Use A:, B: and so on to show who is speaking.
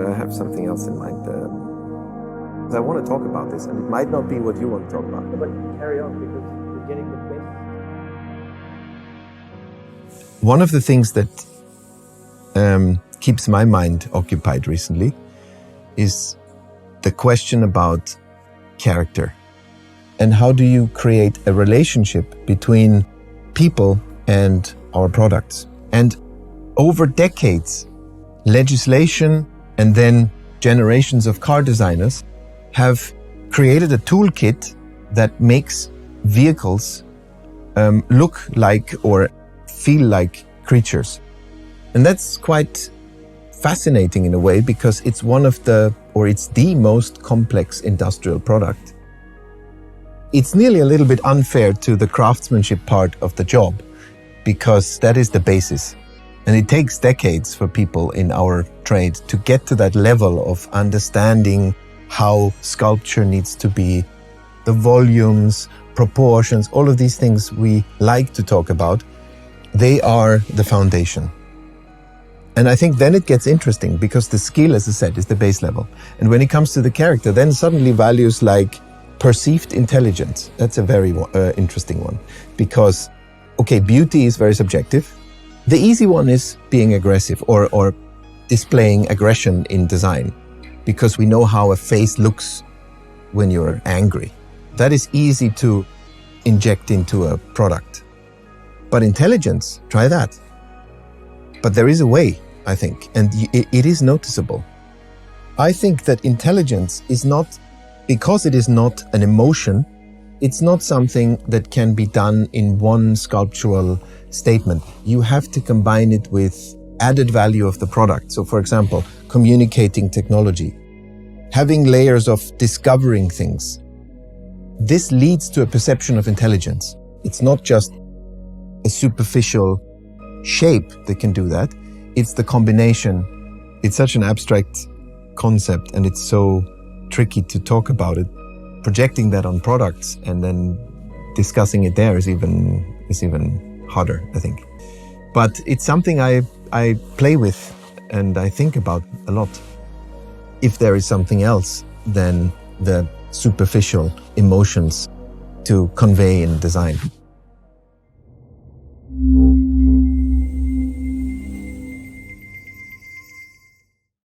A: I have something else in mind. I want to talk about this, and it might not be what you want to talk about.
B: But carry on, because you're getting the best.
A: One of the things that keeps my mind occupied recently is the question about character. And how do you create a relationship between people and our products? And over decades, legislation and then generations of car designers have created a toolkit that makes vehicles look like or feel like creatures. And that's quite fascinating in a way, because it's it's the most complex industrial product. It's nearly a little bit unfair to the craftsmanship part of the job, because that is the basis. And it takes decades for people in our trade to get to that level of understanding how sculpture needs to be, the volumes, proportions, all of these things we like to talk about. They are the foundation. And I think then it gets interesting, because the skill, as I said, is the base level. And when it comes to the character, then suddenly values like perceived intelligence, that's a very interesting one. Because, okay, beauty is very subjective. The easy one is being aggressive or displaying aggression in design, because we know how a face looks when you're angry. That is easy to inject into a product. But intelligence, try that. But there is a way, I think, and it is noticeable. I think that intelligence is not, because it is not an emotion, it's not something that can be done in one sculptural statement. You have to combine it with added value of the product. So for example, communicating technology, having layers of discovering things. This leads to a perception of intelligence. It's not just a superficial shape that can do that. It's the combination. It's such an abstract concept, and it's so tricky to talk about it. Projecting that on products and then discussing it there is even harder, I think. But it's something I play with and I think about a lot. If there is something else than the superficial emotions to convey in design.